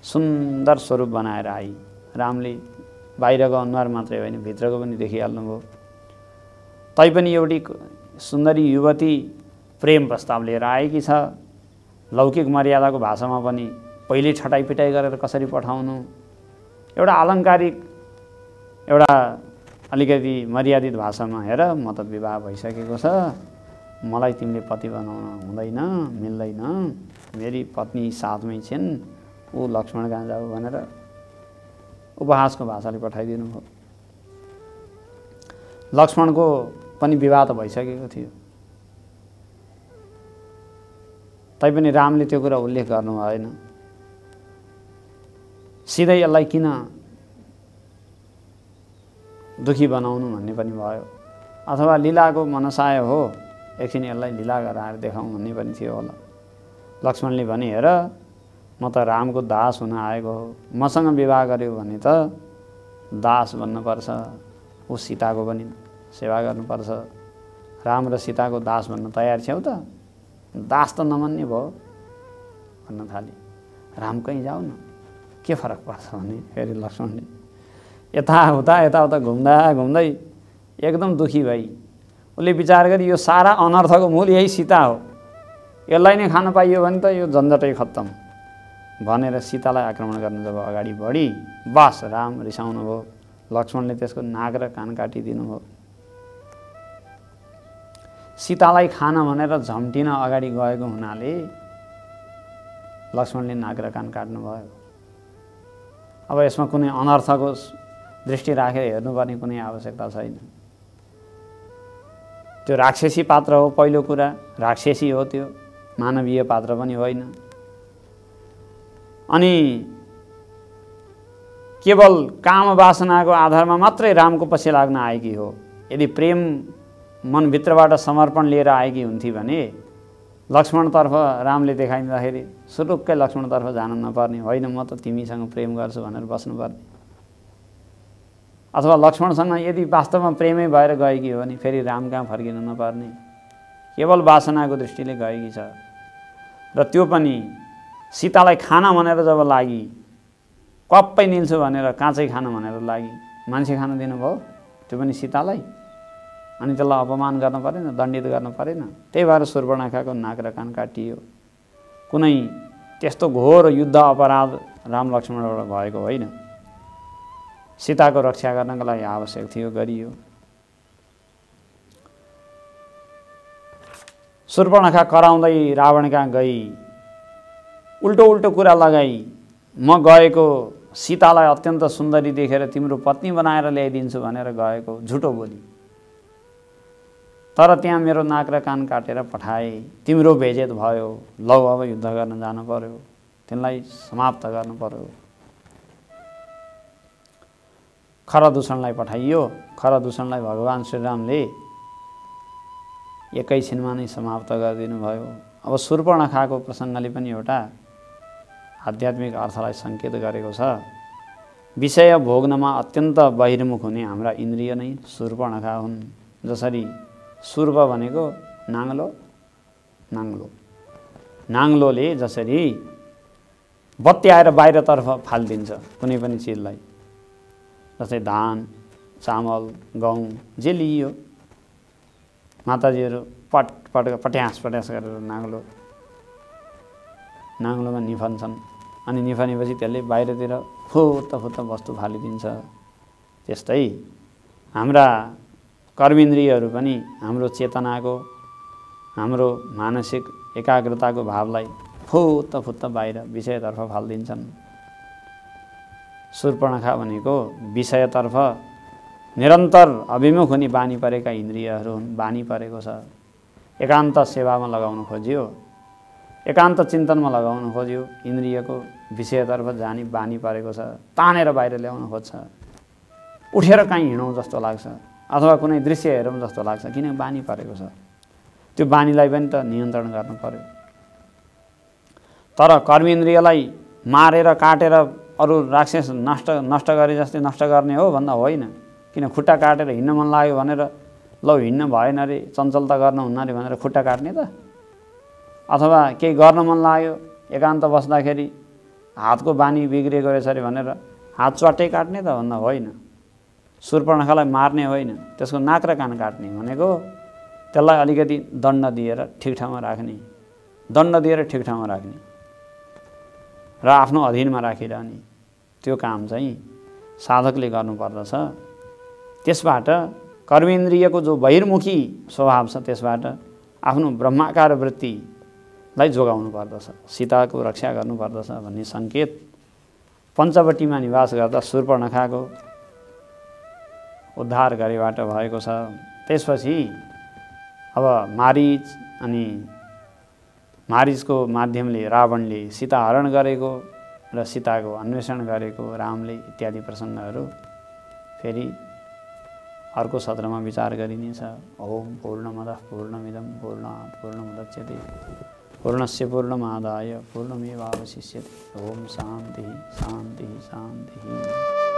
सुन्दर स्वरूप बनाएर आई। रामले बाहिरको अनुहार मात्रै होइन भित्रको पनि देखिहाल्नुभयो। तैपनि एउटी सुन्दरी युवती प्रेम प्रस्ताव लिएर आएकी छ। लौकिक मर्यादाको भाषामा पनि पहिले छटाइपिटाइ गरेर कसरी पठाउनु, एउटा अलङ्कारिक, एउटा अलिकति मर्यादित भाषामा, हेर म त विवाह भइसकेको छ, मलाई तिमीले पति बनाउन हुँदैन, मिल्दैन, मेरी पत्नी साथमै छिन्, ऊ लक्ष्मण कहाँ जाऊ भनेर उपहासको भाषाले पठाइदिनु भयो। लक्ष्मणको पनि विवाह त भइसकेको थियो, तैपनि रामले त्यो कुरा उल्लेख गर्नु भएन। सिधै यसलाई किन दुखी बनाउनु भन्ने पनि भयो, अथवा लीलाको मनसाय हो, एकछिन यसलाई लीला गराएर देखाउँ भन्ने पनि थियो होला। लक्ष्मणले भने, हेर म त रामको दास हुन आएको हो, मसँग विवाह गर्यो भने त दास बन्नुपर्छ, ऊ सीताको पनि सेवा गर्नुपर्छ। राम र सीताको दास भन्न तयार छेउ त? दास त नमान्ने भयो भन्न थाले। राम कहीँ जाऊ न, के फरक पर्छ भने फेरि लक्ष्मणले यताउता घुम्दा घुम्दै एकदम दुखी भई उसले विचार गरी यो सारा अनर्थको मूल यही सीता हो, यसलाई नै खान पाइयो भने त यो झन्झटै खत्तम भनेर सीतालाई आक्रमण गर्न जब अगाडि बढी, बास राम रिसाउनु भयो। लक्ष्मणले त्यसको नाक र कान काटिदिनु भयो। सीतालाई खान भनेर झम्टिन अगाडि गएको हुनाले लक्ष्मणले नाक र कान काट्नुभयो। अब यसमा कुनै अनर्थको दृष्टि राखेर हेर्नुपर्ने कुनै आवश्यकता छैन। त्यो राक्षसी पात्र हो। पहिलो कुरा राक्षसी हो, त्यो मानवीय पात्र पनि होइन। अनि केवल काम वासनाको आधारमा मात्रै रामको पछि लाग्न आएकी हो। यदि प्रेम मनभित्रबाट समर्पण लिएर आएकी हुन्थी भने लक्ष्मणतर्फ रामले देखाइदिँदाखेरि सुटुक्कै लक्ष्मणतर्फ जान नपर्ने, होइन म त तिमीसँग प्रेम गर्छु भनेर बस्नुपर्ने। अथवा लक्ष्मणसँग यदि वास्तवमा प्रेमै भएर गएकी हो भने फेरि राम कहाँ फर्किन नपर्ने, केवल वासनाको दृष्टिले गएकी छ। र त्यो पनि सीतालाई खाना भनेर जब लागि, कप्पै निल्छु भनेर काँचै खाना भनेर लागि, मान्छे खान दिनुभयो त्यो पनि सीतालाई। अनि त्यसलाई अपमान गर्न परेन, दण्डित गर्न परेन। त्यही भएर शूर्पणखाको नाक र कान काटियो। कुनै त्यस्तो घोर युद्ध अपराध राम लक्ष्मणबाट भएको होइन। सीताको रक्षा गर्नको लागि आवश्यक थियो, गरियो। शूर्पणखा कराउँदै रावण कहाँ गई, उल्टो उल्टो कुरा लगाई। म गएको सीतालाई अत्यन्त सुन्दरी देखेर तिम्रो पत्नी बनाएर ल्याइदिन्छु भनेर गएको झुटो बोली। तर त्यहाँ मेरो नाक र कान काटेर पठाए, तिम्रो बेजेत भयो। लौ अब युद्ध गर्न जानु पर्यो, तिनलाई समाप्त गर्नु पर्यो। खरदूषणलाई पठाइयो। खरदूषणलाई भगवान श्रीरामले एकैछिनमा नै समाप्त गरिदिनु भयो। अब शूर्पणखाको प्रसङ्गले पनि एउटा आध्यात्मिक अर्थलाई सङ्केत गरेको छ। विषय भोग्नमा अत्यन्त बहिर्मुख हुने हाम्रा इन्द्रिय नै शूर्पणखा हुन्। जसरी शूर्प भनेको नाङ्लो, नाङ्लोले जसरी बत्याएर बाहिरतर्फ फालिदिन्छ कुनै पनि चिजलाई, जस्तै धान, चामल, गहुँ जे लिइयो, माताजीहरू पट्यास गरेर नाङ्लोमा निफन्छन्। अनि निफनेपछि त्यसले बाहिरतिर फुत्त वस्तु फालिदिन्छ। त्यस्तै हाम्रा कर्मेन्द्रियहरू पनि हाम्रो चेतनाको, हाम्रो मानसिक एकाग्रताको भावलाई फुत्त बाहिर विषयतर्फ फालिदिन्छन्। शूर्पणखा भनेको विषयतर्फ निरन्तर अभिमुख हुने बानी परेका इन्द्रियहरू हुन्। बानी परेको छ, एकान्त सेवामा लगाउन खोज्यो, एकान्त चिन्तनमा लगाउन खोज्यो, इन्द्रियको विषयतर्फ जाने बानी परेको छ। तानेर बाहिर ल्याउन खोज्छ, उठेर कहीँ हिँडौँ जस्तो लाग्छ, अथवा कुनै दृश्य हेरौँ जस्तो लाग्छ, किन बानी परेको छ। त्यो बानीलाई पनि त नियन्त्रण गर्नु पर्यो। तर कर्मेन्द्रियलाई मारेर काटेर अरू राक्षस नष्ट गरे जस्तै नष्ट गर्ने हो भन्दा होइन। किन खुट्टा काटेर हिँड्न मन लाग्यो भनेर लौ हिँड्न भएन अरे, चञ्चलता गर्न हुन्न अरे भनेर खुट्टा काट्ने त? अथवा केही गर्न मन लाग्यो एकान्त बस्दाखेरि हातको बानी बिग्रेको रहेछ अरे भनेर हात च्वाट्टै काट्ने त भन्दा होइन। शूर्पणखालाई मार्ने होइन, त्यसको नाक र कान काट्ने भनेको त्यसलाई अलिकति दण्ड दिएर ठिक ठाउँमा राख्ने, दण्ड दिएर ठिक ठाउँमा राख्ने र आफ्नो अधीनमा राखिरहने, त्यो काम चाहिँ साधकले गर्नुपर्दछ। त्यसबाट कर्मेन्द्रियको जो बहिर्मुखी स्वभाव छ त्यसबाट आफ्नो ब्रह्माकार वृत्तिलाई जोगाउनु पर्दछ, सीताको रक्षा गर्नुपर्दछ भन्ने सङ्केत पञ्चवटीमा निवास गर्दा शूर्पणखाको उद्धार गरेबाट भएको छ। त्यसपछि अब मारीच अनि मारीचको माध्यमले रावणले सीता हरण गरेको र सीताको अन्वेषण गरेको रामले इत्यादि प्रसङ्गहरू फेरि अर्को सत्रमा विचार गरिनेछ। ओम पूर्णमदः पूर्णमिदं पूर्णात् पूर्णमुदच्यते पूर्णस्य पूर्णमादाय पूर्णमेवावशिष्यते। ओम शान्तिः शान्तिः शान्तिः।